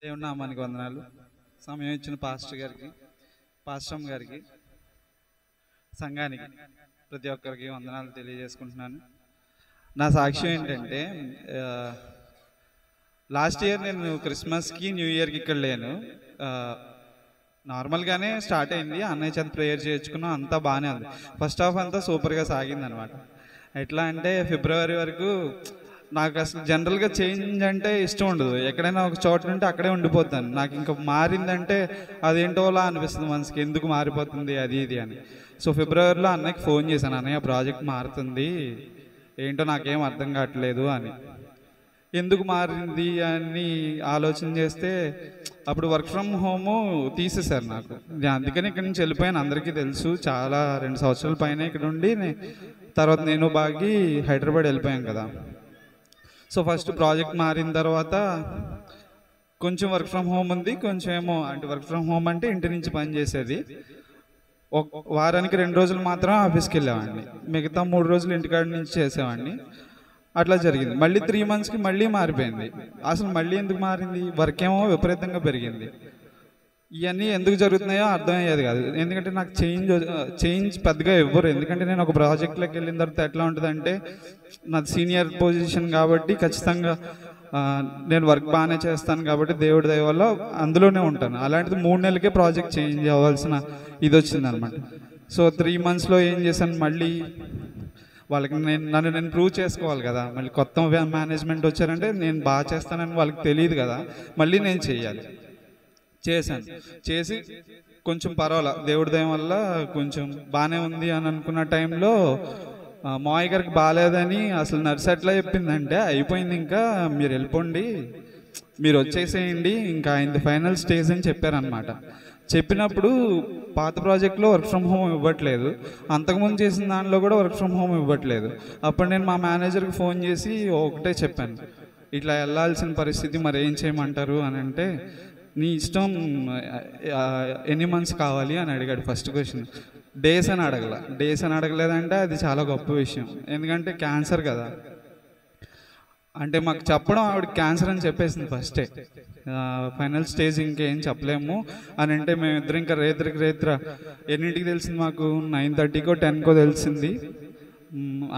దేవుని నామానికి వందనాలు. సమయం ఇచ్చిన పాస్టర్ గారికి, పాస్టమ్ గారికి, సంఘానికి ప్రతి ఒక్కరికి వందనాలు తెలియజేసుకుంటున్నాను. నా సాక్ష్యం ఏంటంటే, లాస్ట్ ఇయర్ నేను క్రిస్మస్కి న్యూ ఇయర్కి ఇక్కడ లేను. నార్మల్గానే స్టార్ట్ అయింది. అన్నయ్య చేత ప్రేయర్ చేయించుకున్నాం, అంతా బాగానే ఉంది. ఫస్ట్ హాఫ్ అంతా సూపర్గా సాగింది అనమాట. ఎట్లా అంటే ఫిబ్రవరి వరకు నాకు అసలు జనరల్గా చేంజ్ అంటే ఇష్టం ఉండదు. ఎక్కడైనా ఒక చోట ఉంటే అక్కడే ఉండిపోతాను. నాకు ఇంకా మారిందంటే అదేంటోలా అనిపిస్తుంది మనసుకి, ఎందుకు మారిపోతుంది అది ఇది అని. సో ఫిబ్రవరిలో అన్నయ్యకి ఫోన్ చేశాను, అన్నయ్య ప్రాజెక్ట్ మారుతుంది, ఏంటో నాకేం అర్థం కావట్లేదు అని. ఎందుకు మారింది అని ఆలోచన చేస్తే అప్పుడు వర్క్ ఫ్రమ్ హోము తీసేశారు నాకు. అందుకని ఇక్కడి నుంచి వెళ్ళిపోయాను, అందరికీ తెలుసు. చాలా 2 సంవత్సరాల పైన ఇక్కడ ఉండి తర్వాత నేను బాగి హైదరాబాద్ వెళ్ళిపోయాను కదా. సో ఫస్ట్ ప్రాజెక్ట్ మారిన తర్వాత కొంచెం వర్క్ ఫ్రమ్ హోమ్ ఉంది, కొంచెం ఏమో అంటే వర్క్ ఫ్రమ్ హోమ్ అంటే ఇంటి నుంచి పని చేసేది. వారానికి 2 రోజులు మాత్రం ఆఫీస్కి వెళ్ళేవాడిని, మిగతా 3 రోజులు ఇంటికాడ నుంచి చేసేవాడిని. అట్లా జరిగింది. మళ్ళీ 3 మంత్స్కి మళ్ళీ మారిపోయింది. అసలు మళ్ళీ ఎందుకు మారింది? వర్క్ ఏమో విపరీతంగా పెరిగింది. ఇవన్నీ ఎందుకు జరుగుతున్నాయో అర్థమయ్యేది కాదు. ఎందుకంటే నాకు చేంజ్ పెద్దగా ఇవ్వరు. ఎందుకంటే నేను ఒక ప్రాజెక్ట్లోకి వెళ్ళిన తర్వాత ఎట్లా ఉంటుందంటే, నాది సీనియర్ పొజిషన్ కాబట్టి ఖచ్చితంగా నేను వర్క్ బాగానే చేస్తాను కాబట్టి దేవుడి దయ వల్ల అందులోనే ఉంటాను. అలాంటిది 3 నెలలకే ప్రాజెక్ట్ చేంజ్ అవ్వాల్సిన ఇది వచ్చిందనమాట. సో 3 మంత్స్లో ఏం చేశాను, మళ్ళీ వాళ్ళకి నన్ను నేను ప్రూవ్ చేసుకోవాలి కదా. మళ్ళీ కొత్త మేనేజ్మెంట్ వచ్చారంటే నేను బాగా చేస్తానని వాళ్ళకి తెలియదు కదా, మళ్ళీ నేను చేయాలి. చేశాను, చేసి కొంచెం పర్వాలా దేవుడి దయ వల్ల కొంచెం బాగానే ఉంది అని అనుకున్న టైంలో మావయ్య గారికి బాగాలేదని అసలు నర్స్ ఎట్లా చెప్పిందంటే, అయిపోయింది ఇంకా మీరు వెళ్ళిపోండి, మీరు వచ్చేసేయండి, ఇంకా ఆయనది ఫైనల్ స్టేజ్ అని చెప్పారనమాట. చెప్పినప్పుడు పాత ప్రాజెక్ట్లో వర్క్ ఫ్రమ్ హోమ్ ఇవ్వట్లేదు, అంతకుముందు చేసిన దానిలో కూడా వర్క్ ఫ్రమ్ హోమ్ ఇవ్వట్లేదు. అప్పుడు నేను మా మేనేజర్కి ఫోన్ చేసి ఒకటే చెప్పాను, ఇట్లా వెళ్ళాల్సిన పరిస్థితి, మరి ఏం చేయమంటారు అని అంటే, నీ ఇష్టం, ఎన్ని మంత్స్ కావాలి అని అడిగాడు. ఫస్ట్ క్వశ్చన్ డేస్ అని అడగలేదంటే అది చాలా గొప్ప విషయం. ఎందుకంటే క్యాన్సర్ కదా. అంటే మాకు చెప్పడం ఆవిడ క్యాన్సర్ అని చెప్పేసింది ఫస్టే, ఫైనల్ స్టేజ్ ఇంకేం చెప్పలేము అని అంటే, మేమిద్దరం ఇంకా రేత్ర ఎన్నింటికి తెలిసింది మాకు, 9:30కో 10కో తెలిసింది.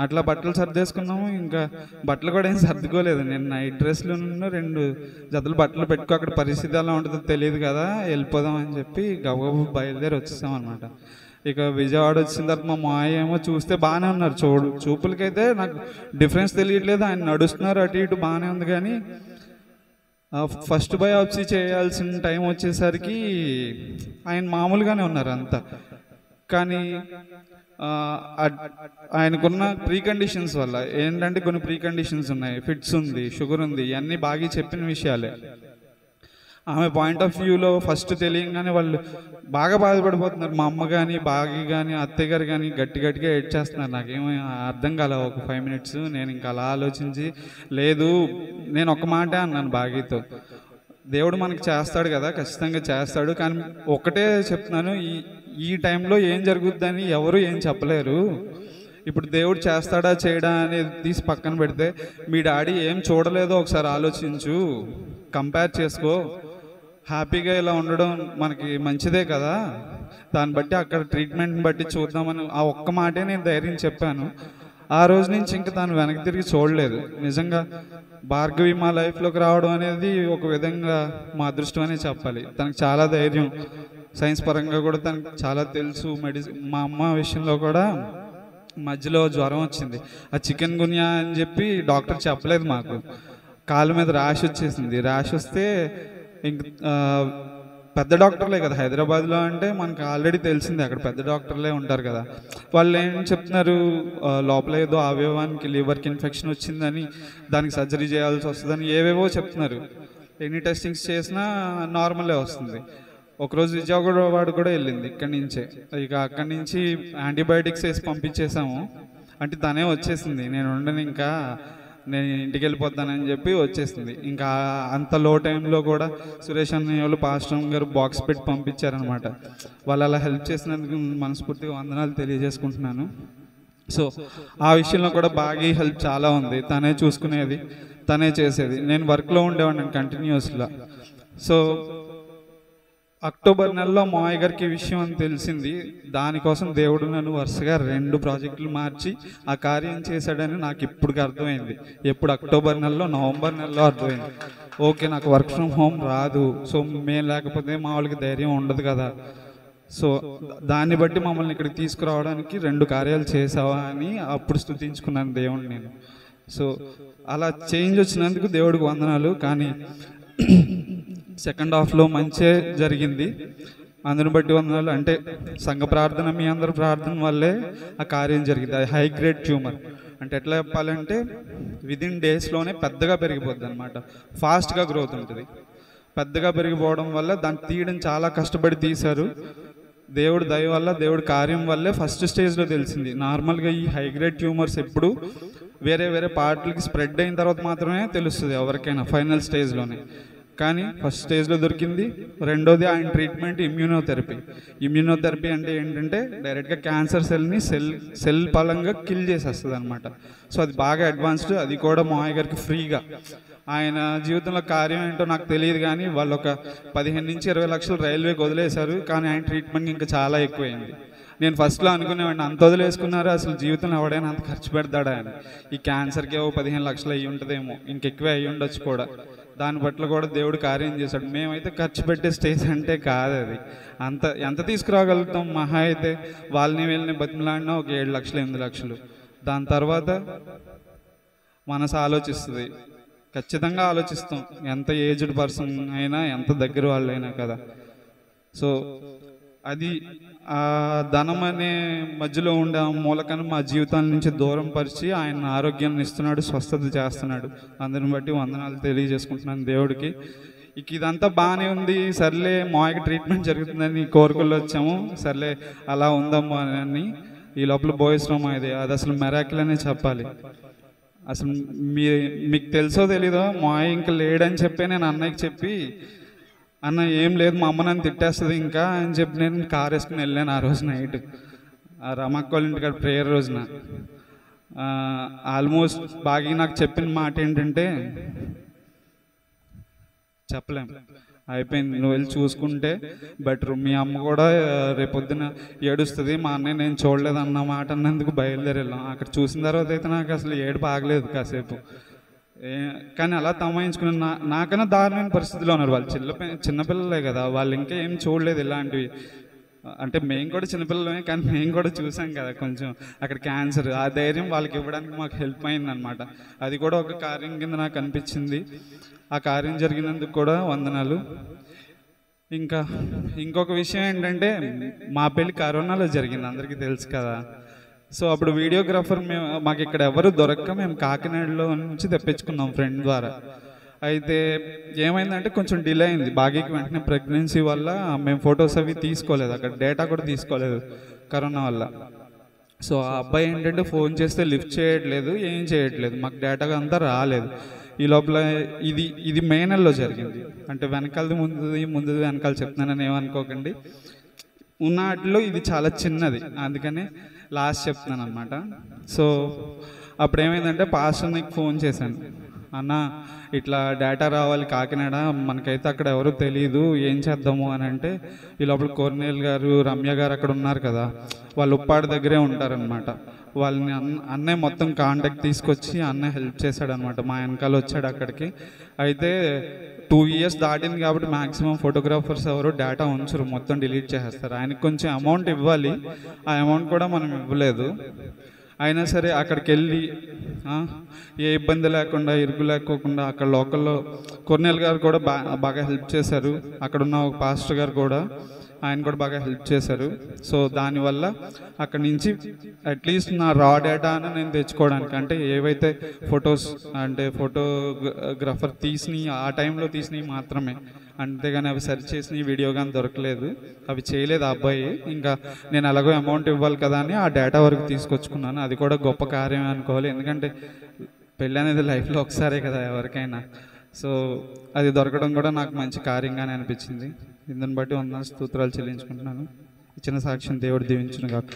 అట్లా బట్టలు సర్దేసుకున్నాము. ఇంకా బట్టలు కూడా ఏం సర్దుకోలేదు. నేను నైట్ డ్రెస్లు 2 జతలు బట్టలు పెట్టుకో, అక్కడ పరిస్థితి ఎలా ఉంటుందో తెలియదు కదా, వెళ్ళిపోదాం అని చెప్పి గబగబు బయలుదేరి వచ్చేసాం అనమాట. ఇక విజయవాడ వచ్చిన తర్వాత మా మాయ ఏమో చూస్తే బాగానే ఉన్నారు, చూపులకైతే నాకు డిఫరెన్స్ తెలియట్లేదు. ఆయన నడుస్తున్నారు అటు ఇటు బాగానే ఉంది, కానీ ఫస్ట్ బయాప్సీ చేయాల్సిన టైం వచ్చేసరికి ఆయన మామూలుగానే ఉన్నారు అంతా. కానీ ఆయనకున్న ప్రీ కండిషన్స్ వల్ల ఏంటంటే, కొన్ని ప్రీ కండిషన్స్ ఉన్నాయి, ఫిట్స్ ఉంది, షుగర్ ఉంది, ఇవన్నీ బాగా చెప్పిన విషయాలే. ఆమె పాయింట్ ఆఫ్ వ్యూలో ఫస్ట్ తెలియగానే వాళ్ళు బాగా బాధపడిపోతున్నారు. మా అమ్మ కానీ, బాగి కానీ, అత్తయ్య గారు కానీ గట్టిగా ఏడ్చేస్తున్నారు. నాకేమో అర్థం కాలే. ఒక 5 మినిట్స్ నేను ఇంకా అలా ఆలోచించి, లేదు నేను ఒక మాటే అన్నాను బాగితో, దేవుడు మనకి చేస్తాడు కదా, ఖచ్చితంగా చేస్తాడు, కానీ ఒకటే చెప్తున్నాను, ఈ టైంలో ఏం జరుగుద్దని ఎవరు ఏం చెప్పలేరు. ఇప్పుడు దేవుడు చేస్తాడా చేయడా అనేది తీసి పక్కన పెడితే, మీ డాడీ ఏం చూడలేదో ఒకసారి ఆలోచించు, కంపేర్ చేసుకో. హ్యాపీగా ఇలా ఉండడం మనకి మంచిదే కదా, దాన్ని బట్టి అక్కడ ట్రీట్మెంట్ని బట్టి చూద్దామని ఆ ఒక్క మాటే నేను ధైర్యం చెప్పాను. ఆ రోజు నుంచి ఇంకా తను వెనక్కి తిరిగి చూడలేదు. నిజంగా భార్గవి మా లైఫ్లోకి రావడం అనేది ఒక విధంగా మా అదృష్టం అనే చెప్పాలి. తనకు చాలా ధైర్యం, సైన్స్ పరంగా కూడా తనకు చాలా తెలుసు. మా అమ్మ విషయంలో కూడా మధ్యలో జ్వరం వచ్చింది, ఆ చికెన్ గున్యా అని చెప్పి డాక్టర్ చెప్పలేదు మాకు. కాళ్ళ మీద ర్యాష్ వచ్చేసింది. ర్యాష్ వస్తే ఇంక పెద్ద డాక్టర్లే కదా హైదరాబాద్లో, అంటే మనకు ఆల్రెడీ తెలిసిందే, అక్కడ పెద్ద డాక్టర్లే ఉంటారు కదా. వాళ్ళు ఏం చెప్తున్నారు, లోపల ఏదో అవయవానికి లివర్కి ఇన్ఫెక్షన్ వచ్చిందని, దానికి సర్జరీ చేయాల్సి వస్తుందని ఏవేవో చెప్తున్నారు. ఎన్ని టెస్టింగ్స్ చేసినా నార్మలే వస్తుంది. ఒకరోజు విజయవాడ కూడా వెళ్ళింది ఇక్కడి నుంచే. ఇక అక్కడి నుంచి యాంటీబయాటిక్స్ వేసి పంపించేసాము. అంటే తనే వచ్చేసింది, నేను ఉండను ఇంకా, నేను ఇంటికి వెళ్ళిపోతానని చెప్పి వచ్చేసింది. ఇంకా అంత లో టైంలో కూడా సురేష్ అన్నయ్య వాళ్ళు, పాస్టర్ గారు బాక్స్ పెట్టి పంపించారనమాట. వాళ్ళు అలా హెల్ప్ చేసినందుకు మనస్ఫూర్తిగా వందనాలు తెలియజేసుకుంటున్నాను. సో ఆ విషయంలో కూడా బాగా హెల్ప్ చాలా ఉంది. తనే చూసుకునేది, తనే చేసేది. నేను వర్క్లో ఉండేవాడిని కంటిన్యూస్గా. సో అక్టోబర్ నెలలో మావయ్య గారికి విషయం అని తెలిసింది. దానికోసం దేవుడు నన్ను వరుసగా 2 ప్రాజెక్టులు మార్చి ఆ కార్యం చేశాడని నాకు ఇప్పటికి అర్థమైంది. ఎప్పుడు అక్టోబర్ నెలలో, నవంబర్ నెలలో అర్థమైంది. ఓకే, నాకు వర్క్ ఫ్రమ్ హోమ్ రాదు, సో మేము లేకపోతే మా వాళ్ళకి ధైర్యం ఉండదు కదా. సో దాన్ని బట్టి మమ్మల్ని ఇక్కడికి తీసుకురావడానికి 2 కార్యాలు చేసావా అని అప్పుడు స్తుతించుకున్నాను దేవుడిని నేను. సో అలా చేంజ్ వచ్చినందుకు దేవుడికి వందనాలు. కానీ సెకండ్ హాఫ్లో మంచే జరిగింది, అందుని బట్టి వందనాలు. అంటే సంఘ ప్రార్థన, మీ అందరి ప్రార్థన వల్లే ఆ కార్యం జరిగింది. అది హై గ్రేడ్ ట్యూమర్. అంటే ఎట్లా చెప్పాలంటే విదిన్ డేస్లోనే పెద్దగా పెరిగిపోద్ది అనమాట, ఫాస్ట్గా గ్రోత్ ఉంటుంది. పెద్దగా పెరిగిపోవడం వల్ల దాన్ని తీయడం చాలా కష్టపడి తీశారు. దేవుడు దయ వల్ల, దేవుడి కార్యం వల్లే ఫస్ట్ స్టేజ్లో తెలిసింది. నార్మల్గా ఈ హై గ్రేడ్ ట్యూమర్స్ ఎప్పుడు వేరే వేరే పార్ట్లకి స్ప్రెడ్ అయిన తర్వాత మాత్రమే తెలుస్తుంది ఎవరికైనా, ఫైనల్ స్టేజ్లోనే. కానీ ఫస్ట్ స్టేజ్లో దొరికింది. రెండోది ఆయన ట్రీట్మెంట్ ఇమ్యూనోథెరపీ. ఇమ్యూనోథెరపీ అంటే ఏంటంటే డైరెక్ట్గా క్యాన్సర్ సెల్ని సెల్ పరంగా కిల్ చేసేస్తుంది అనమాట. సో అది బాగా అడ్వాన్స్డ్. అది కూడా మావయ్య గారికి ఫ్రీగా. ఆయన జీవితంలో కార్యం ఏంటో నాకు తెలియదు, కానీ వాళ్ళు ఒక 15 నుంచి 20 లక్షలు రైల్వేకి వదిలేశారు. కానీ ఆయన ట్రీట్మెంట్ ఇంకా చాలా ఎక్కువైంది. నేను ఫస్ట్లో అనుకునేవాడిని, అంత వదిలేసుకున్నారు, అసలు జీవితంలో ఎవడైనా అంత ఖర్చు పెడతాడా అని. ఈ క్యాన్సర్కి 15 లక్షలు అయ్యి ఉంటుందేమో, ఇంకెక్కువే అయ్యి ఉండొచ్చు కూడా. దాని పట్ల కూడా దేవుడు కార్యం చేశాడు. మేమైతే ఖర్చు పెట్టే స్టేజ్ అంటే కాదు అది. ఎంత తీసుకురాగలుగుతాం మహా అయితే, వాళ్ళని వీళ్ళని బతిమలాడినా ఒక 7 లక్షలు 8 లక్షలు. దాని తర్వాత మనసు ఆలోచిస్తుంది, ఖచ్చితంగా ఆలోచిస్తాం, ఎంత ఏజ్డ్ పర్సన్ అయినా, ఎంత దగ్గర వాళ్ళైనా కదా. సో అది ఆ ధనం అనే మధ్యలో ఉండే మూలకను మా జీవితాల నుంచి దూరం పరిచి ఆయన ఆరోగ్యాన్ని ఇస్తున్నాడు, స్వస్థత చేస్తున్నాడు. అందరిని బట్టి వందనాలు తెలియజేసుకుంటున్నాను దేవుడికి. ఇక ఇదంతా బాగానే ఉంది, సర్లే మాయకి ట్రీట్మెంట్ జరుగుతుందని కోరుకుల్లో వచ్చాము, సర్లే అలా ఉందమ్మా అని. ఈ లోపల బోయశ్రమ ఇది, అది అసలు మెరాకిల్ అనే చెప్పాలి. అసలు మీకు తెలుసో తెలీదో, మాయ ఇంకా లేడని చెప్పి నేను అన్నయ్యకి చెప్పి, అన్న ఏం లేదు మా అమ్మ నన్ను తిట్టేస్తుంది ఇంకా అని చెప్పి నేను కార్ వేసుకుని వెళ్ళాను ఆ రోజు నైట్, ఆ రమక్క వాళ్ళ ఇంటికాడ ప్రేయర్ రోజున. ఆల్మోస్ట్ బాగా నాకు చెప్పిన మాట ఏంటంటే, చెప్పలేం, అయిపోయింది, నువ్వు వెళ్ళి చూసుకుంటే బెటర్. మీ అమ్మ కూడా రేపొద్దున ఏడుస్తుంది, మా అన్నయ్య నేను చూడలేదు అన్న మాట అన్నందుకు బయలుదేరి వెళ్ళాం. అక్కడ చూసిన తర్వాత అయితే నాకు అసలు ఏడుపు ఆగలేదు కాసేపు. కానీ అలా తమాయించుకుని నాకన్నా దారుణమైన పరిస్థితిలో ఉన్నారు వాళ్ళు. చిన్నపిల్లలే కదా, వాళ్ళు ఇంకా ఏం చూడలేదు ఇలాంటివి. అంటే మేము కూడా చిన్నపిల్లలమే, కానీ మేము కూడా చూసాం కదా కొంచెం అక్కడ క్యాన్సర్. ఆ ధైర్యం వాళ్ళకి ఇవ్వడానికి మాకు హెల్ప్ అయిందనమాట. అది కూడా ఒక కార్యం కింద నాకు అనిపించింది. ఆ కార్యం జరిగినందుకు కూడా వందనాలు. ఇంకా ఇంకొక విషయం ఏంటంటే, మా పెళ్ళి కరోనాలో జరిగింది, అందరికీ తెలుసు కదా. సో అప్పుడు వీడియోగ్రాఫర్ మాకు ఇక్కడ ఎవరు దొరక్క మేము కాకినాడలో నుంచి తెప్పించుకున్నాం ఫ్రెండ్ ద్వారా. అయితే ఏమైందంటే కొంచెం డిలే అయింది. బాగీకి వెంటనే ప్రెగ్నెన్సీ వల్ల మేము ఫొటోస్ అవి తీసుకోలేదు, అక్కడ డేటా కూడా తీసుకోలేదు కరోనా వల్ల. సో ఆ అబ్బాయి ఏంటంటే ఫోన్ చేస్తే లిఫ్ట్ చేయట్లేదు, ఏం చేయట్లేదు, మాకు డేటా అంతా రాలేదు. ఈ లోపల ఇది మే నెలలో జరిగింది. అంటే వెనకాలది ముందుది వెనకాల చెప్తున్నానని ఏమనుకోకండి. ఉన్న వాటిలో ఇది చాలా చిన్నది, అందుకని లాస్ట్ చెప్తున్నాను అనమాట. సో అప్పుడు ఏమైందంటే పాస్టర్ని ఫోన్ చేశాను, అన్న ఇట్లా డేటా రావాలి కాకినాడ, మనకైతే అక్కడ ఎవరు తెలియదు, ఏం చేద్దాము అని అంటే, ఈ లోపల కోర్నేల్ గారు, రమ్య గారు అక్కడ ఉన్నారు కదా, వాళ్ళు ఉప్పాడు దగ్గరే ఉంటారనమాట. వాళ్ళని అన్నయ్య మొత్తం కాంటాక్ట్ తీసుకొచ్చి అన్నయ్య హెల్ప్ చేశాడనమాట. మా వెనకాల వచ్చాడు అక్కడికి. అయితే 2 years దాటింది కాబట్టి మ్యాక్సిమం ఫోటోగ్రాఫర్స్ ఎవరు డేటా ఉంచరు, మొత్తం డిలీట్ చేసేస్తారు. ఆయనకు కొంచెం అమౌంట్ ఇవ్వాలి, ఆ అమౌంట్ కూడా మనం ఇవ్వలేదు. అయినా సరే అక్కడికి వెళ్ళి ఏ ఇబ్బంది లేకుండా, ఇరుకు లేకోకుండా అక్కడ లోకల్లో కొర్నేల్ గారు కూడా బాగా హెల్ప్ చేశారు. అక్కడ ఉన్న ఒక పాస్టర్ గారు కూడా, ఆయన కూడా బాగా హెల్ప్ చేశారు. సో దానివల్ల అక్కడి నుంచి అట్లీస్ట్ నా రా డేటాను నేను తెచ్చుకోవడానికి, అంటే ఏవైతే ఫొటోస్ అంటే ఫోటోగ్రాఫర్ తీసినవి ఆ టైంలో తీసినవి మాత్రమే, అంతేగాని అవి సెర్చ్ చేసినవి వీడియో కానీ దొరకలేదు, అవి చేయలేదు ఆ అబ్బాయి. ఇంకా నేను అలాగో అమౌంట్ ఇవ్వాలి కదా అని ఆ డేటా వరకు తీసుకొచ్చుకున్నాను. అది కూడా గొప్ప కార్యం అనుకోవాలి, ఎందుకంటే పెళ్ళి అనేది లైఫ్లో ఒకసారే కదా ఎవరికైనా. సో అది దొరకడం కూడా నాకు మంచి కార్యంగానే అనిపించింది. ఇందుని బట్టి వందనాలు స్తోత్రాలు చెల్లించుకుంటున్నాను. ఇచ్చిన సాక్ష్యం దేవుడు దీవించును గాక.